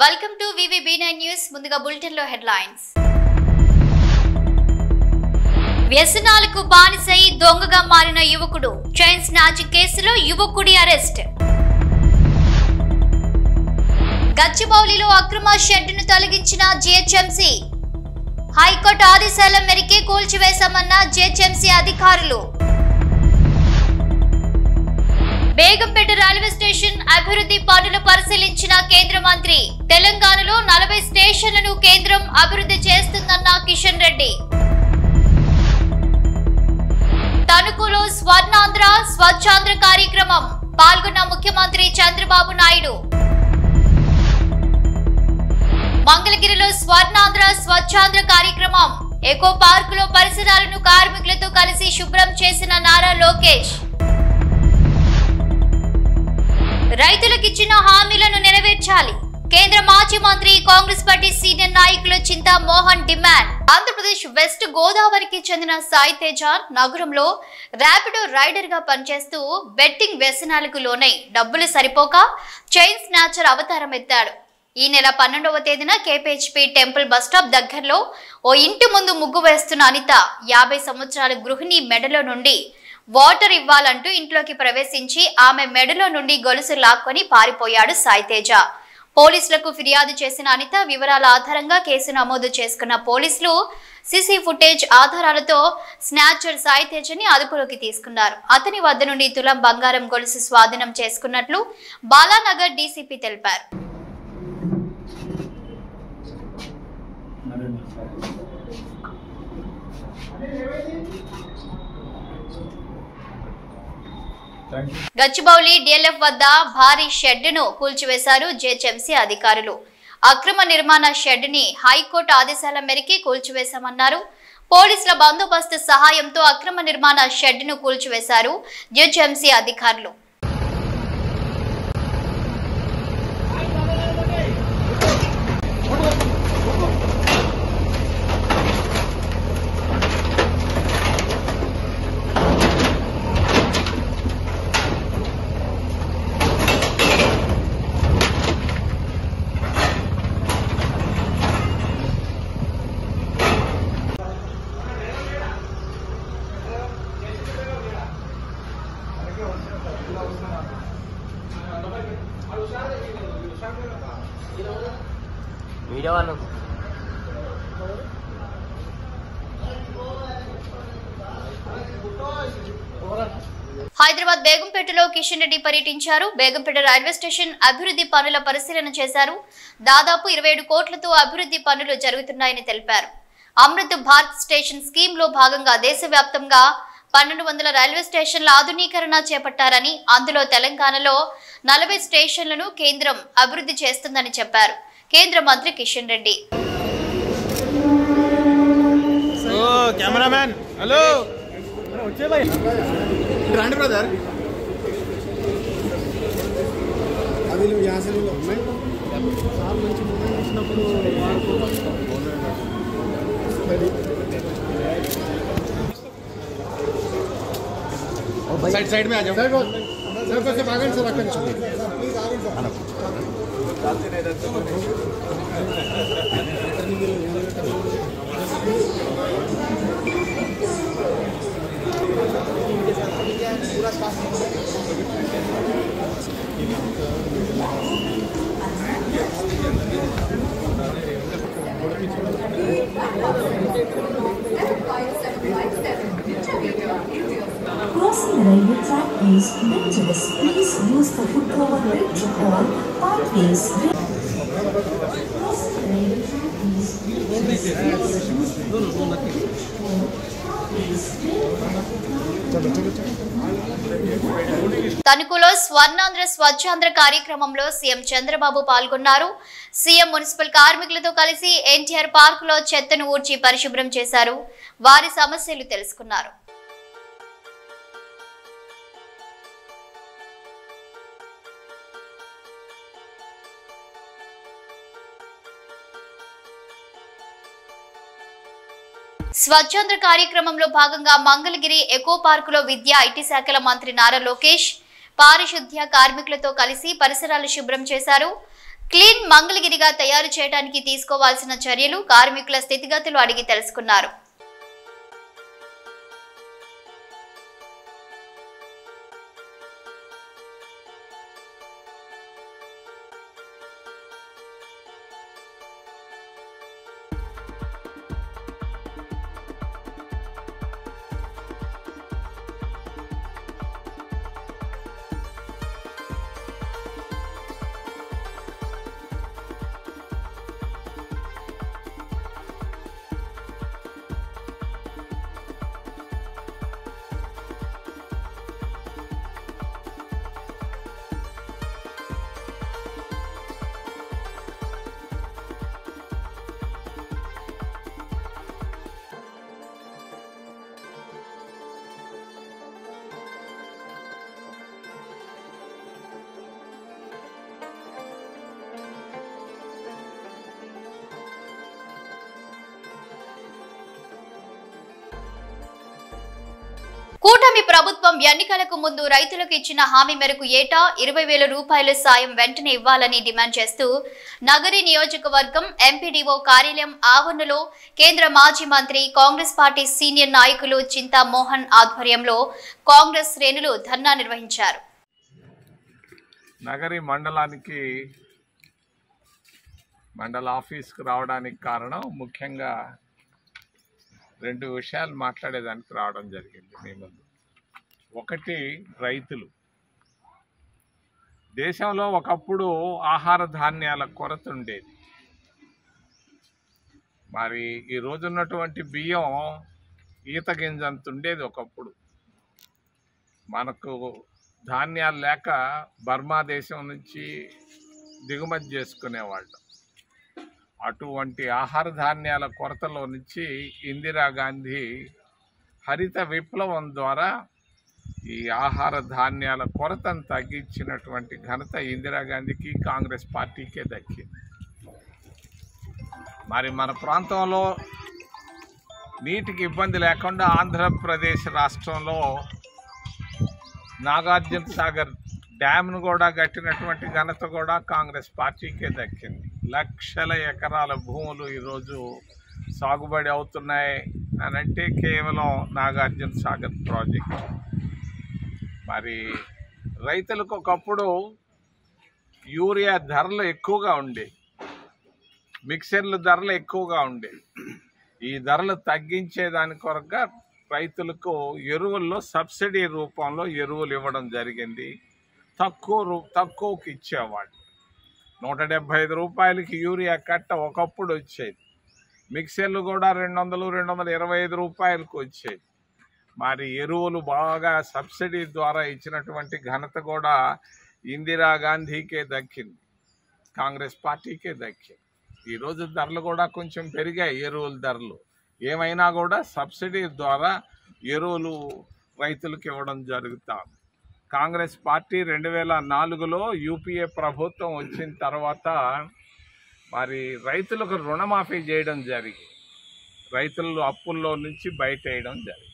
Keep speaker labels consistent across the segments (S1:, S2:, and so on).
S1: Welcome to VVB9 news. ముందుగా bulletin లో headlines. వ్యసనాలకు బానిసై దొంగగా మారిన యువకుడు, చైన్ స్నాచ్ కేసులో యువకుడి అరెస్ట్. గచ్చిబౌలిలో అక్రమ షెడ్డును తొలగించిన జీహెచ్ఎంసీ. హైకోర్టు ఆదేశాల మేరకే కూల్చివేశామన్న జీహెచ్ఎంసీ అధికారులు. బేగంపేట రైల్వే స్టేషన్ అభివృద్ధి పనులు పరిశీలించిన కేంద్ర మంత్రి. తెలంగాణలో 40 స్టేషన్లను కేంద్రం అభివృద్ధి చేస్తుందన్న కిషన్ రెడ్డి. తణుకులో స్వర్ణాంధ్ర స్వచ్ఛాంధ్ర కార్యక్రమం పాల్గొన్న ముఖ్యమంత్రి చంద్రబాబు నాయుడు. మంగళగిరిలో స్వర్ణాంధ్ర స్వచ్ఛాంధ్ర కార్యక్రమం. ఎకో పార్కులో పరిసరాలను కార్మికులతో కలిసి శుభ్రం చేసిన నారా లోకేష్. రైతులకిచ్చిన హామీలను నెరవేర్చాలి. కేంద్ర మాజీ మంత్రి, కాంగ్రెస్ పార్టీ సీనియర్ నాయకులు చింతా మోహన్ డిమాండ్. ఆంధ్రప్రదేశ్ వెస్ట్ గోదావరికి చెందిన సాయి తేజ నగరంలో ర్యాపిడో రైడర్ గా పనిచేస్తూ బెట్టింగ్ వ్యసనాలకు లోనై డబ్బులు సరిపోక చైన్ స్నాచర్ అవతారం ఎత్తాడు. ఈ నెల 12వ తేదీన KPHP టెంపుల్ బస్టాప్ దగ్గరలో ఓ ఇంటి ముందు ముగ్గు వేస్తున్న అనిత 50 సంవత్సరాల గృహిణి మెడలో నుండి వాటర్ ఇవ్వాలంటూ ఇంట్లోకి ప్రవేశించి ఆమె మెడలో నుండి గొలుసు లాక్కొని పారిపోయాడు సాయి తేజ. పోలీసులకు ఫిర్యాదు చేసిన అనిత వివరాల ఆధారంగా కేసు నమోదు చేసుకున్న పోలీసులు సీసీ ఫుటేజ్ ఆధారాలతో స్నాచర్ సాయి తేజని అదుపులోకి తీసుకున్నారు. అతని వద్ద నుండి తులం బంగారం గొలుసు స్వాధీనం చేసుకున్నట్లు బాలానగర్ డీసీపీ తెలిపారు. గచ్చిబౌలి DLF వద్ద భారీ షెడ్డును కూల్చివేశారు జీహెచ్ఎంసీ అధికారులు. అక్రమ నిర్మాణ షెడ్డుని హైకోర్టు ఆదేశాల మేరకే కూల్చివేశామన్నారు. పోలీసుల బందోబస్తు సహాయంతో అక్రమ నిర్మాణ షెడ్డును కూల్చివేశారు జీహెచ్ఎంసీ అధికారులు. హైదరాబాద్ బేగంపేటలో కిషన్ రెడ్డి పర్యటించారు. బేగంపేట రైల్వే స్టేషన్ అభివృద్ధి పనుల పరిశీలన చేశారు. దాదాపు 27 కోట్లతో అభివృద్ధి పనులు జరుగుతున్నాయని తెలిపారు. అమృత్ భారత్ స్టేషన్ స్కీమ్ లో భాగంగా దేశవ్యాప్తంగా 1200 రైల్వే స్టేషన్ల ఆధునీకరణ చేపట్టారని, అందులో తెలంగాణలో 40 స్టేషన్లను కేంద్రం అభివృద్ధి చేస్తుందని చెప్పారు కేంద్ర మంత్రి కిషన్ రెడ్డి.
S2: కెమెరామ్యాన్ హలో రండి బ్రదర్. అది యాసలు ఉన్నాయి సార్ మంచి మూమెంట్ ఇచ్చినప్పుడు साइड में आ जाओ सर कैसे भागन से रखने चाहिए प्लीज पूरा साफ
S3: Crossing the railway track is dangerous. Please use the footcover bridge or pathways. Crossing the railway track is dangerous.
S1: తణుకులో స్వర్ణాంధ్ర స్వచ్ఛాంధ్ర కార్యక్రమంలో సీఎం చంద్రబాబు పాల్గొన్నారు. సీఎం మున్సిపల్ కార్మికులతో కలిసి ఎన్టీఆర్ పార్కులో చెత్తను ఊడ్చి పరిశుభ్రం చేశారు. వారి సమస్యలు తెలుసుకున్నారు. స్వచ్ఛాంధ్ర కార్యక్రమంలో భాగంగా మంగళగిరి ఎకో పార్కులో విద్యా ఐటీ శాఖల మంత్రి నారా లోకేష్ పారిశుద్ధ్య కార్మికులతో కలిసి పరిసరాలు శుభ్రం చేశారు. క్లీన్ మంగళగిరిగా తయారు చేయడానికి తీసుకోవాల్సిన చర్యలు, కార్మికుల స్థితిగతులు అడిగి తెలుసుకున్నారు. కూటమి ప్రభుత్వం ఎన్నికలకు ముందు రైతులకు ఇచ్చిన హామీ మేరకు ఏటా 20,000 రూపాయల సాయం వెంటనే ఇవ్వాలని డిమాండ్ చేస్తూ నగరి నియోజకవర్గం ఎంపీడీఓ కార్యాలయం ఆవరణలో కేంద్ర మాజీ మంత్రి, కాంగ్రెస్ పార్టీ సీనియర్ నాయకులు చింతా మోహన్ ఆధ్వర్యంలో కాంగ్రెస్ శ్రేణులు ధర్నా నిర్వహించారు.
S4: నగరి మండలానికి మండల ఆఫీస్కు రావడానికి కారణం ముఖ్యంగా 2 విషయాలు మాట్లాడేదానికి రావడం జరిగింది మీ ముందు. ఒకటి, రైతులు. దేశంలో ఒకప్పుడు ఆహార ధాన్యాల కొరత ఉండేది. మరి ఈ రోజున్నటువంటి బియ్యం ఈత గింజంత ఉండేది ఒకప్పుడు. మనకు ధాన్యాలు లేక బర్మా దేశం నుంచి దిగుమతి చేసుకునేవాళ్ళం. అటువంటి ఆహార ధాన్యాల కొరతలో నుంచి ఇందిరాగాంధీ హరిత విప్లవం ద్వారా ఈ ఆహార ధాన్యాల కొరతను తగ్గించినటువంటి ఘనత ఇందిరాగాంధీకి, కాంగ్రెస్ పార్టీకే దక్కింది. మరి మన ప్రాంతంలో నీటికి ఇబ్బంది లేకుండా ఆంధ్రప్రదేశ్ రాష్ట్రంలో నాగార్జున సాగర్ డ్యామ్ను కూడా కట్టినటువంటి ఘనత కూడా కాంగ్రెస్ పార్టీకే దక్కింది. లక్షల ఎకరాల భూములు ఈరోజు సాగుబడి అవుతున్నాయి అని అంటే కేవలం నాగార్జున సాగర్ ప్రాజెక్ట్. మరి రైతులకు ఒకప్పుడు యూరియా ధరలు ఎక్కువగా ఉండేవి, మిక్సర్ల ధరలు ఎక్కువగా ఉండేవి. ఈ ధరలు తగ్గించేదాని కొరగా రైతులకు ఎరువుల్లో సబ్సిడీ రూపంలో ఎరువులు ఇవ్వడం జరిగింది. తక్కువకి ఇచ్చేవాళ్ళు. 175 రూపాయలకి యూరియా కట్ట ఒకప్పుడు వచ్చేది. మిక్సర్లు కూడా 200-225 రూపాయలకు వచ్చేది. మరి ఎరువులు బాగా సబ్సిడీ ద్వారా ఇచ్చినటువంటి ఘనత కూడా ఇందిరాగాంధీకే దక్కింది, కాంగ్రెస్ పార్టీకే దక్కింది. ఈరోజు ధరలు కూడా కొంచెం పెరిగాయి. ఎరువుల ధరలు ఏమైనా కూడా సబ్సిడీ ద్వారా ఎరువులు రైతులకు ఇవ్వడం జరుగుతుంది. కాంగ్రెస్ పార్టీ 2004లో యూపీఏ ప్రభుత్వం వచ్చిన తర్వాత మరి రైతులకు రుణమాఫీ చేయడం జరిగింది. రైతులు అప్పుల్లో నుంచి బయటేయడం జరిగింది.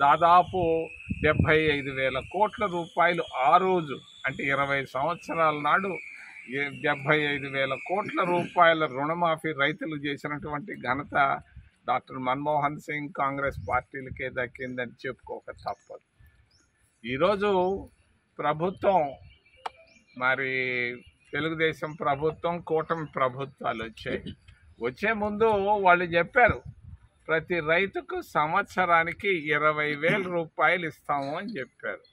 S4: దాదాపు 75,000 కోట్ల రూపాయలు ఆ రోజు, అంటే 20 సంవత్సరాల నాడు 75,000 కోట్ల రూపాయల రుణమాఫీ రైతులు చేసినటువంటి ఘనత డాక్టర్ మన్మోహన్ సింగ్, కాంగ్రెస్ పార్టీలకే దక్కిందని చెప్పుకోక తప్పదు. ఈరోజు ప్రభుత్వం, మరి తెలుగుదేశం ప్రభుత్వం, కూటమి ప్రభుత్వాలు వచ్చే ముందు వాళ్ళు చెప్పారు ప్రతి రైతుకు సంవత్సరానికి 20,000 రూపాయలు ఇస్తాము అని చెప్పారు.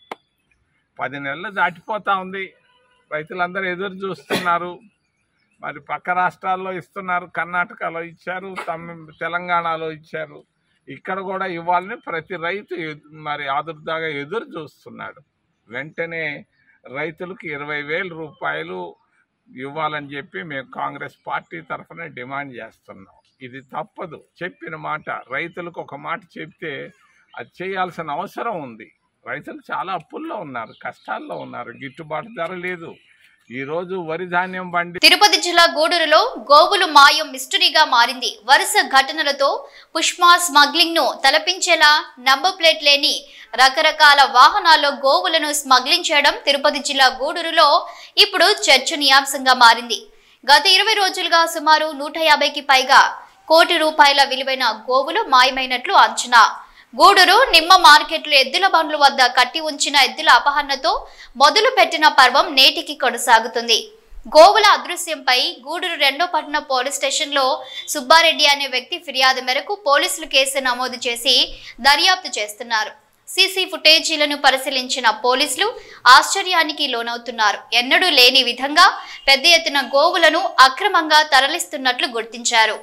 S4: 10 నెలలు దాటిపోతా ఉంది. రైతులందరూ ఎదురు చూస్తున్నారు. మరి పక్క రాష్ట్రాల్లో ఇస్తున్నారు, కర్ణాటకలో ఇచ్చారు, తెలంగాణలో ఇచ్చారు. ఇక్కడ కూడా ఇవ్వాలని ప్రతి రైతు మరి ఆదుర్దాగా ఎదురు చూస్తున్నాడు. వెంటనే రైతులకు 20,000 రూపాయలు ఇవ్వాలని చెప్పి మేము కాంగ్రెస్ పార్టీ తరఫున డిమాండ్ చేస్తున్నాం. ఇది తప్పదు. చెప్పిన మాట, రైతులకు ఒక మాట చెప్తే అది చేయాల్సిన అవసరం ఉంది. రైతులు చాలా అప్పుల్లో ఉన్నారు, కష్టాల్లో ఉన్నారు, గిట్టుబాటు ధర లేదు. ఈరోజు వరి ధాన్యం బండి.
S1: తిరుపతి జిల్లా గూడూరులో గోవులు మాయం మిస్టరీగా మారింది. వరుస ఘటనలతో పుష్ప స్మగ్లింగ్ ను తలపించేలా నంబర్ ప్లేట్ లేని రకరకాల వాహనాల్లో గోవులను స్మగ్లింగ్ చేయడం తిరుపతి జిల్లా గూడూరులో ఇప్పుడు చర్చనీయాంశంగా మారింది. గత 20 రోజులుగా సుమారు 150కి పైగా కోటి రూపాయల విలువైన గోవులు మాయమైనట్లు అంచనా. గూడూరు నిమ్మ మార్కెట్లో ఎద్దుల బండ్ల వద్ద కట్టి ఉంచిన ఎద్దుల అపహరణతో మొదలు పెట్టిన పర్వం నేటికి కొనసాగుతుంది. గోవుల అదృశ్యంపై గూడూరు 2వ పట్టణ పోలీస్ స్టేషన్లో సుబ్బారెడ్డి అనే వ్యక్తి ఫిర్యాదు మేరకు పోలీసులు కేసు నమోదు చేసి దర్యాప్తు చేస్తున్నారు. సీసీ ఫుటేజీలను పరిశీలించిన పోలీసులు ఆశ్చర్యానికి లోనవుతున్నారు. ఎన్నడూ లేని విధంగా పెద్ద ఎత్తున గోవులను అక్రమంగా తరలిస్తున్నట్లు గుర్తించారు.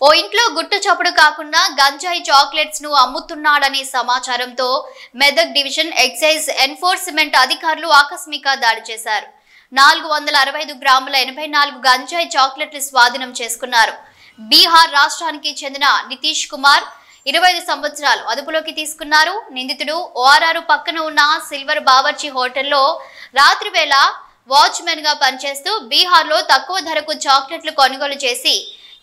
S1: ఓ ఇంట్లో గుట్టు చప్పుడు కాకుండా గంజాయి చాక్లెట్స్ ను అమ్ముతున్నాడనే సమాచారంతో మెదక్ డివిజన్ ఎక్సైజ్ ఎన్ఫోర్స్మెంట్ అధికారులు ఆకస్మిక దాడి చేశారు. 465 గ్రాముల 84 గంజాయి చాక్లెట్లు స్వాధీనం చేసుకున్నారు. బీహార్ రాష్ట్రానికి చెందిన నితీష్ కుమార్ 25 సంవత్సరాలు అదుపులోకి తీసుకున్నారు. నిందితుడు ఓఆర్ఆర్ పక్కన ఉన్న సిల్వర్ బావర్చి హోటల్లో రాత్రి వేళ వాచ్మెన్ గా పనిచేస్తూ బీహార్లో తక్కువ ధరకు చాక్లెట్లు కొనుగోలు చేసి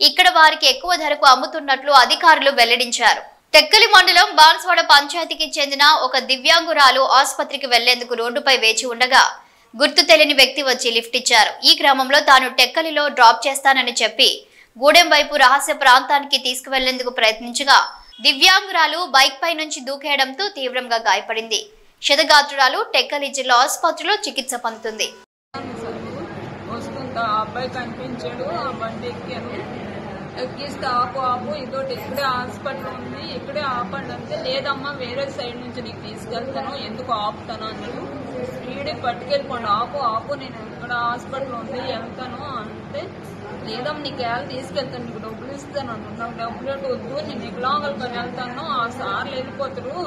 S1: ఇక్కడ వారికి ఎక్కువ ధరకు అమ్ముతున్నట్లు అధికారులు వెల్లడించారు. టెక్కలి మండలం బాన్స్వాడ పంచాయతీకి చెందిన ఒక దివ్యాంగురాలు ఆసుపత్రికి వెళ్లేందుకు రోడ్డుపై వేచి ఉండగా గుర్తు తెలియని వ్యక్తి వచ్చి లిఫ్ట్ ఇచ్చారు. ఈ క్రమంలో తాను టెక్కలిలో డ్రాప్ చేస్తానని చెప్పి గూడెం వైపు రహస్య ప్రాంతానికి తీసుకువెళ్లేందుకు ప్రయత్నించగా దివ్యాంగురాలు బైక్ పై నుంచి దూకేయడంతో తీవ్రంగా గాయపడింది. క్షతగాత్రురాలు టెక్కలి జిల్లా ఆసుపత్రిలో చికిత్స పొందుతుంది.
S5: అబ్బాయి కనిపించాడు, ఆ బండి ఎక్కిస్తే ఆపు ఇదోటి ఇక్కడే హాస్పిటల్ ఉంది, ఇక్కడే ఆపండి అంటే లేదమ్మా వేరే సైడ్ నుంచి నీకు తీసుకెళ్తాను, ఎందుకు ఆపుతాను అన్నాడు. స్పీడ్ పట్టుకెళ్ళిపోండి, ఆపు నేను ఇక్కడ హాస్పిటల్ ఉంది వెళ్తాను అంటే లేదమ్మా నీకు ఎలా తీసుకెళ్తాను, నీకు డబ్బులు ఇస్తాను అన్నాడు. నాకు డబ్బులు వద్దు, నేను వికలాంగులతో వెళ్తాను, ఆ సార్లు వెళ్ళిపోతారు,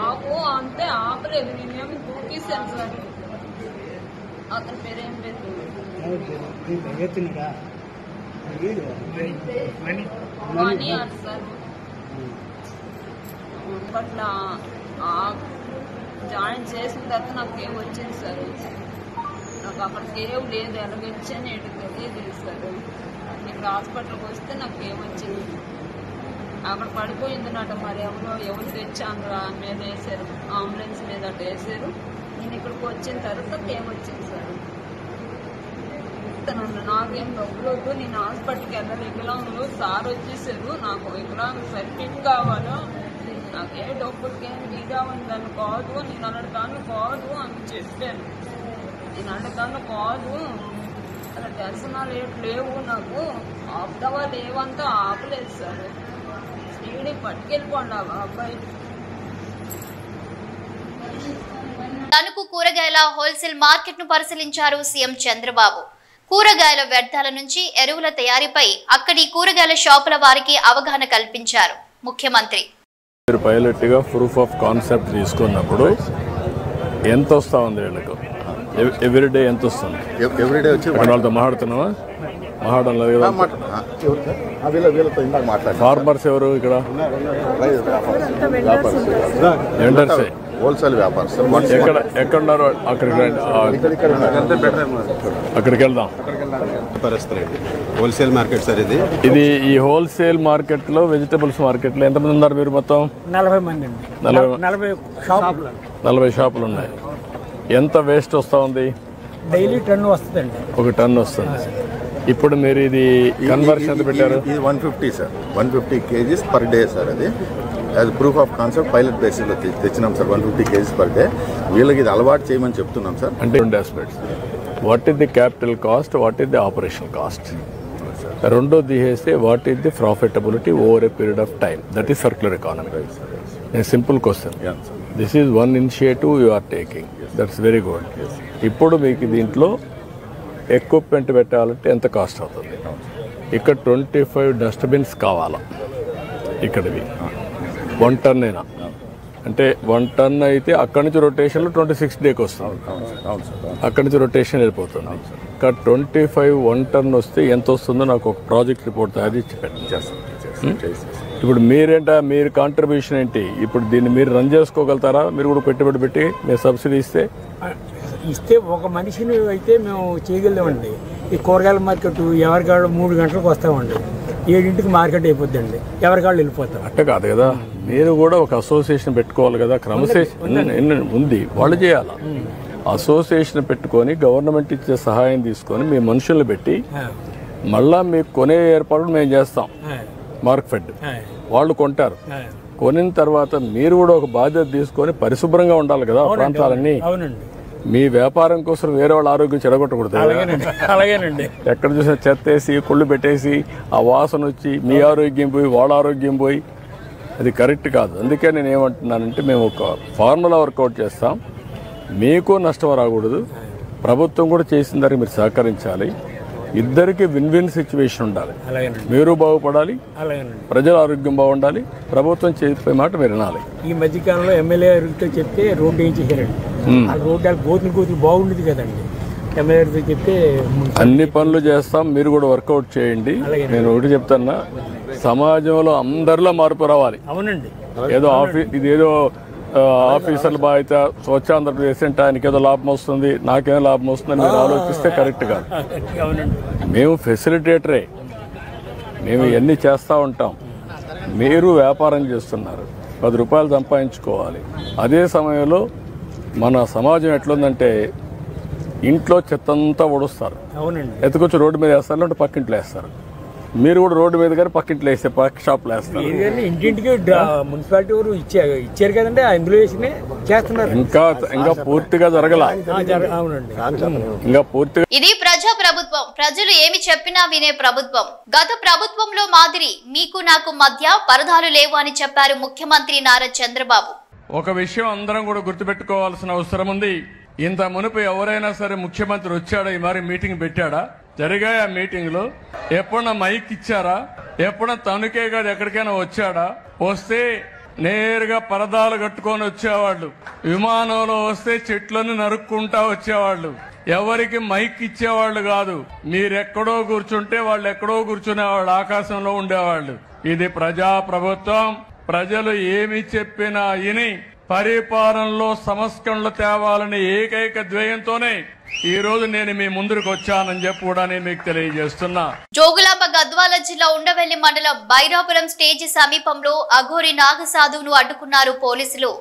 S5: ఆపు అంటే ఆపలేదు. నేనేమి దూకిస్తాను సార్. అతని పేరేం లేదు మనీ సార్. అప్పట్లో జాయిన్ చేసిన తర్వాత నాకు ఏం వచ్చింది సార్, నాకు అక్కడికి ఏం లేదు, ఎలాగొచ్చాను ఏంటి తెలియదు సార్. ఇక్కడ హాస్పిటల్కి వస్తే నాకు ఏమొచ్చింది అక్కడ పడిపోయిందన్నట. మరి ఎవరు తెచ్చాను మీద వేసారు, అంబులెన్స్ మీద అట్లా వేసారు. నేను ఇక్కడికి వచ్చిన తర్వాత ఏమొచ్చింది సార్, ఇస్తానండి నాకేం డబ్బులు వద్దు, నేను హాస్పిటల్కి వెళ్ళాలి, వికలాంగులు సార్ వచ్చేసారు, నాకు వికలాంగ సర్టిఫికేట్ కావాలా, నాకే డబ్బులకేం ఇదామని దాన్ని కాదు, నేను అన్నదాన్ని కాదు అని చెప్పాను. నేను అన్నదాన్ని కాదు, అలా దర్శనాలు లేవు, నాకు ఆపుతావా లేవంతా ఆపలేదు సార్. స్పీడ్ పట్టుకెళ్ళిపోండి ఆ అబ్బాయి.
S1: తణుకు కూరగాయల హోల్సేల్ మార్కెట్ ను పరిశీలించారు సీఎం చంద్రబాబు. కూరగాయల వ్యర్థాల నుంచి ఎరువుల తయారీపై అక్కడి కూరగాయల షాపుల వారికి అవగాహన కల్పించారు ముఖ్యమంత్రి.
S6: పైలట్ గా ప్రూఫ్ ఆఫ్ కాన్సెప్ట్ తీసుకున్నప్పుడు ఎంత వస్తా ఉంది వీళ్ళకు, ఎవ్రీడే ఎంత వస్తుంది?
S2: ఎవ్రీడే వచ్చి
S6: వాళ్ళతో మాట్లాడుతున్నావా? మాట్లాడడం లేదు కదా. ఫార్మర్స్ ఎవరు ఇక్కడ? వెండర్సే,
S2: హోల్సేల్ వ్యాపారం సార్.
S6: ఎక్కడున్నారు? అక్కడికి వెళ్దాం.
S2: హోల్సేల్ మార్కెట్ సార్ ఇది.
S6: ఈ హోల్సేల్ మార్కెట్ లో, వెజిటబుల్స్ మార్కెట్ లో ఎంతమంది ఉన్నారు మీరు? మొత్తం
S7: 40 మంది అండి.
S6: 40 షాపులు ఉన్నాయి. ఎంత వేస్ట్ వస్తా ఉంది?
S7: డైలీ టన్ను వస్తుందండి.
S6: 1 టన్ను వస్తుంది. ఇప్పుడు మీరు ఇది కన్వర్షన్ ఎంత పెట్టారు?
S2: ఇది 150 sir, 150 kgs per day sir. అది ప్రూఫ్ ఆఫ్ కాన్సెప్ట్ పైలట్ బేసిస్లో తెచ్చినాం సార్. 150 kgs per day. వీళ్ళకి ఇది అలవాటు చేయమని చెప్తున్నాం సార్.
S6: అంటే 2 aspects, what is the capital cost, what is the operation cost, రెండో తీసేస్తే what is the profitability over a period of time. That is circular economy. Simple question. This is one initiative you are taking, that's very good. ఇప్పుడు మీకు దీంట్లో equipment పెట్టాలంటే ఎంత cost అవుతుంది? ఇక్కడ 25 dustbins కావాలా ఇక్కడివి? 1 టన్నేనా? అంటే 1 టన్ అయితే అక్కడి నుంచి రొటేషన్లో 26 డేకి వస్తుంది. అక్కడి నుంచి రొటేషన్ వెళ్ళిపోతుంది. ఇక్కడ 25 1 టన్ వస్తే ఎంత వస్తుందో నాకు ఒక ప్రాజెక్ట్ రిపోర్ట్ తయారు చేసి పెట్టండి. ఇప్పుడు మీరు కాంట్రిబ్యూషన్ ఏంటి? ఇప్పుడు దీన్ని మీరు రన్ చేసుకోగలుగుతారా? మీరు కూడా పెట్టుబడి పెట్టి మీరు సబ్సిడీ
S7: ఇస్తే ఒక మనిషిని అయితే మేము చేయగలమండి. ఈ కూరగాయల మార్కెట్ ఎవరికాళ్ళు 3 గంటలకు వస్తామండి, 7ంటికి మార్కెట్ అయిపోద్దండి, ఎవరికాళ్ళు వెళ్ళిపోతాం.
S6: అట్ట కాదు కదా, మీరు కూడా ఒక అసోసియేషన్ పెట్టుకోవాలి కదా. క్రమశిక్షణ ఉంది, వాళ్ళు చేయాలి. అసోసియేషన్ పెట్టుకొని గవర్నమెంట్ ఇచ్చే సహాయం తీసుకొని మీ మనుషుల్ని పెట్టి మళ్ళా మీకు కొనే ఏర్పాట్లు మేము చేస్తాం. మార్కెట్ వాళ్ళు కొంటారు. కొనిన తర్వాత మీరు కూడా ఒక బాధ్యత తీసుకొని పరిశుభ్రంగా ఉండాలి కదా ప్రాంతాలన్నీ. మీ వ్యాపారం కోసం వేరే వాళ్ళ ఆరోగ్యం చెడగొట్టకూడదు.
S7: అలాగేనండి.
S6: ఎక్కడ చూసినా చెత్తేసి కుళ్ళు పెట్టేసి ఆ వాసన వచ్చి మీ ఆరోగ్యం పోయి వాళ్ళ ఆరోగ్యం పోయి అది కరెక్ట్ కాదు. అందుకే నేను ఏమంటున్నానంటే మేము ఒక ఫార్ములా వర్కౌట్ చేస్తాం. మీకు నష్టం రాకూడదు, ప్రభుత్వం కూడా చేసిన దానికి మీరు సహకరించాలి. ఇద్దరికి విన్ విన్ సిచ్యువేషన్ ఉండాలి. మీరు బాగుపడాలి, ప్రజల ఆరోగ్యం బాగుండాలి, ప్రభుత్వం చేసే మాట మీరు వినాలి.
S7: ఈ మధ్యకాలంలో ఎమ్మెల్యే గారితో చెప్తే రోడ్డు ఏం చేశారండి. ఆ రోడ్డు గోతులు బాగుండేది కదండి. ఎమ్మెల్యే గారితో చెప్తే
S6: అన్ని పనులు చేస్తాం, మీరు కూడా వర్కౌట్ చేయండి. నేను ఒకటి చెప్తాన్నా, సమాజంలో అందరిలో మార్పు రావాలి.
S7: అవునండి.
S6: ఏదో ఇదేదో ఆఫీసర్ల బాధ్యత, స్వచ్ఛాంధ్రప్రదేశ్ అంటే ఆయనకి ఏదో లాభం వస్తుంది, నాకేదో లాభం వస్తుందని మీరు ఆలోచిస్తే కరెక్ట్ కాదు. మేము ఫెసిలిటేటరే, మేము ఇవన్నీ చేస్తూ ఉంటాం. మీరు వ్యాపారం చేస్తున్నారు, 10 రూపాయలు సంపాదించుకోవాలి. అదే సమయంలో మన సమాజం ఎట్లుందంటే ఇంట్లో చెత్తంతా ఒడుస్తారు, ఎత్తుకొచ్చి రోడ్డు మీద వేస్తారు, లేదంటే పక్కింట్లో వేస్తారు. మీరు కూడా రోడ్డు మీద కానీ పక్కింట్లో వేస్తే పక్క షాప్లో వేస్తారు.
S7: ఇంటింటికి మున్సిపాలిటీ వారు ఇచ్చారు కదండి, అందులో వేసి చేస్తున్నారు.
S6: ఇంకా పూర్తిగా జరగల. ఇంకా పూర్తిగా.
S1: ఇది ప్రజా ప్రభుత్వం, ప్రజలు ఏమి చెప్పినా వినే ప్రభుత్వం. గత ప్రభుత్వంలో మాదిరి మీకు నాకు మధ్య పరదాలు లేవు అని చెప్పారు ముఖ్యమంత్రి నారా చంద్రబాబు.
S6: ఒక విషయం అందరం కూడా గుర్తుపెట్టుకోవాల్సిన అవసరం ఉంది. ఇంత మునుపు ఎవరైనా సరే ముఖ్యమంత్రి వచ్చాడా, ఈ మరి మీటింగ్ పెట్టాడా? జరిగాయి ఆ మీటింగ్ లో? ఎప్పుడన్నా మైక్ ఇచ్చారా? ఎప్పుడన్నా తణుకే గారు ఎక్కడికైనా వచ్చాడా? వస్తే నేరుగా పరదాలు కట్టుకొని వచ్చేవాళ్ళు. విమానంలో వస్తే చెట్లను నరుక్కుంటా వచ్చేవాళ్ళు. ఎవరికి మైక్ ఇచ్చేవాళ్ళు కాదు. మీరెక్కడో కూర్చుంటే వాళ్ళు ఎక్కడో కూర్చునేవాళ్ళు, ఆకాశంలో ఉండేవాళ్ళు. ఇది ప్రజా ప్రభుత్వం. ప్రజలు ఏమి చెప్పినా విని పరిపాలనలో సంస్కరణలు తేవాలని ఏకైక ధ్యేయంతోనే ఈ రోజు నేను మీ ముందుకు వచ్చానని చెప్పి కూడా నేను మీకు తెలియజేస్తున్నా.
S1: జోగులాంబ గద్వాల జిల్లా ఉండవెల్లి మండలం బైరాపురం స్టేజి సమీపంలో అఘోరి నాగసాధువును అడ్డుకున్నారు పోలీసులు.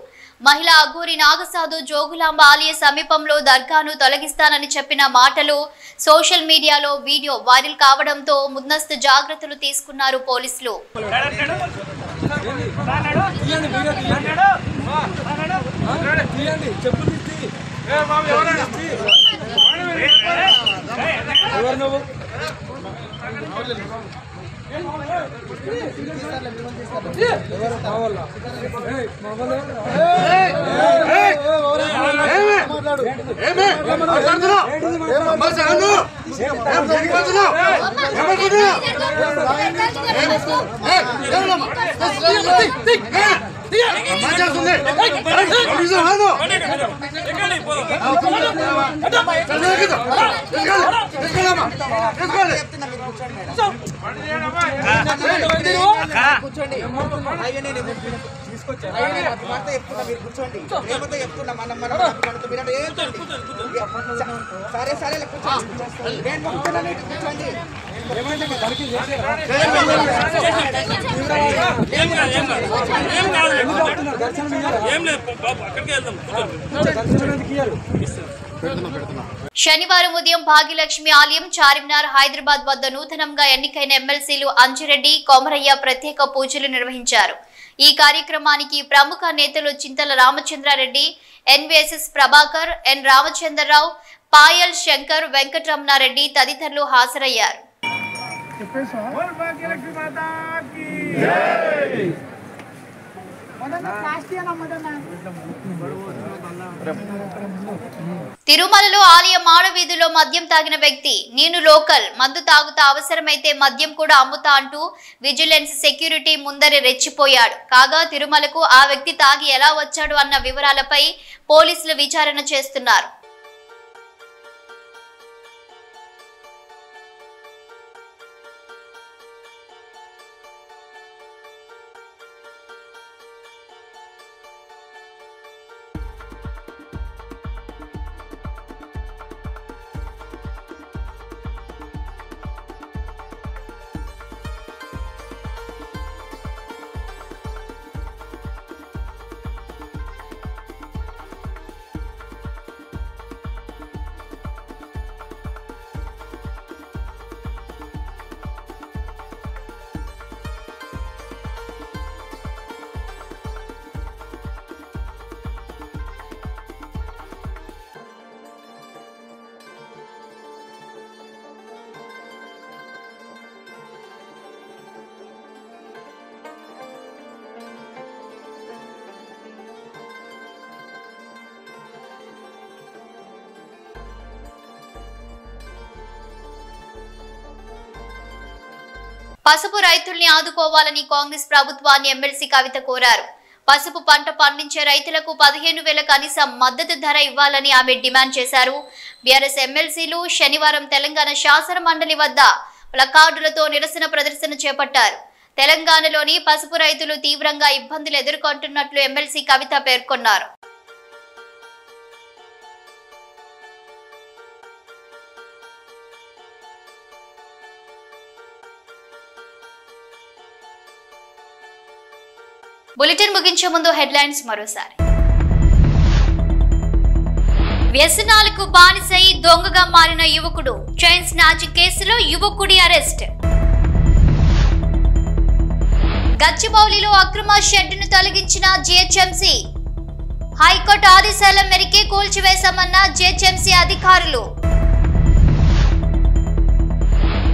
S1: మహిళ అఘోరి నాగసాధు జోగులాంబ ఆలయ సమీపంలో దర్గాను తొలగిస్తానని చెప్పిన మాటలు సోషల్ మీడియాలో వీడియో వైరల్ కావడంతో ముందస్తు జాగ్రత్తలు తీసుకున్నారు పోలీసులు. శనివారం ఉదయం భాగ్యలక్ష్మి ఆలయం చార్మినార్ హైదరాబాద్ వద్ద నూతనంగా ఎన్నికైన ఎమ్మెల్సీలు అంజిరెడ్డి, కొమరయ్య ప్రత్యేక పూజలు నిర్వహించారు. ఈ కార్యక్రమానికి ప్రముఖ నేతలు చింతల రామచంద్రారెడ్డి, ఎన్వీఎస్ఎస్ ప్రభాకర్, ఎన్ రామచంద్రరావు, పాయల్ శంకర్, వెంకటరమణారెడ్డి తదితరులు హాజరయ్యారు. తిరుమలలో ఆలయ మాడవీధిలో మద్యం తాగిన వ్యక్తి, నేను లోకల్, మందు తాగుతా, అవసరమైతే మద్యం కూడా అమ్ముతా అంటూ విజిలెన్స్ సెక్యూరిటీ ముందరే రెచ్చిపోయాడు. కాగా తిరుమలకు ఆ వ్యక్తి తాగి ఎలా వచ్చాడు అన్న వివరాలపై పోలీసులు విచారణ చేస్తున్నారు. పసుపు రైతుల్ని ఆదుకోవాలని కాంగ్రెస్ ప్రభుత్వాన్ని ఎమ్మెల్సీ కవిత కోరారు. పసుపు పంట పండించే రైతులకు 15,000 కనీస మద్దతు ధర ఇవ్వాలని ఆమె డిమాండ్ చేశారు. బీఆర్ఎస్ ఎమ్మెల్సీలు శనివారం తెలంగాణ శాసన మండలి వద్ద ప్లకార్డులతో నిరసన ప్రదర్శన చేపట్టారు. తెలంగాణలోని పసుపు రైతులు తీవ్రంగా ఇబ్బందులు ఎదుర్కొంటున్నట్లు ఎమ్మెల్సీ కవిత పేర్కొన్నారు. బులెటిన్ ముగించే ముందు హెడ్లైన్స్ మరోసారి. వ్యసనాలకు బానిసై దొంగగా మారిన యువకుడు, చైన్ స్నాచింగ్ కేసులో యువకుడి అరెస్ట్. గచ్చిబౌలిలో అక్రమ షెడ్డును తొలగించిన జీహెచ్ఎంసీ, హైకోర్టు ఆదేశాల మేరకే కూల్చివేశామన్న జీహెచ్ఎంసీ అధికారులు.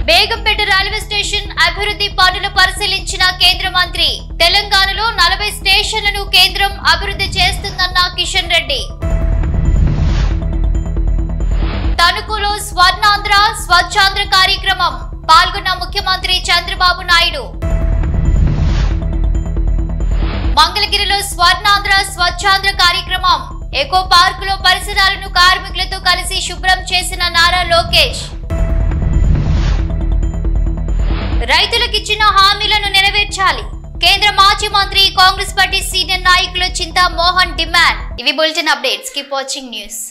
S1: బేగంపేట రైల్వే స్టేషన్ అభివృద్ధి పనులు పరిశీలించిన కేంద్ర మంత్రి, తెలంగాణలో 40 స్టేషన్లను కేంద్రం అభివృద్ధి చేస్తుందన్న కిషన్ రెడ్డి. తణుకులో స్వర్ణాంధ్ర స్వచ్ఛాంధ్ర కార్యక్రమం, పాల్గొన్న ముఖ్యమంత్రి చంద్రబాబు నాయుడు. మంగళగిరిలో స్వర్ణాంధ్ర స్వచ్ఛాంధ్ర కార్యక్రమం, ఎకో పార్కులో పరిసరాలను కార్మికులతో కలిసి శుభ్రం చేసిన నారా లోకేష్. రైతులకిచ్చిన హామీలను నెరవేర్చాలి, కేంద్ర మాజీ మంత్రి కాంగ్రెస్ పార్టీ సీనియర్ నాయకులు చింతా మోహన్ డిమాండ్. ఇవి bulletin updates. Keep watching news.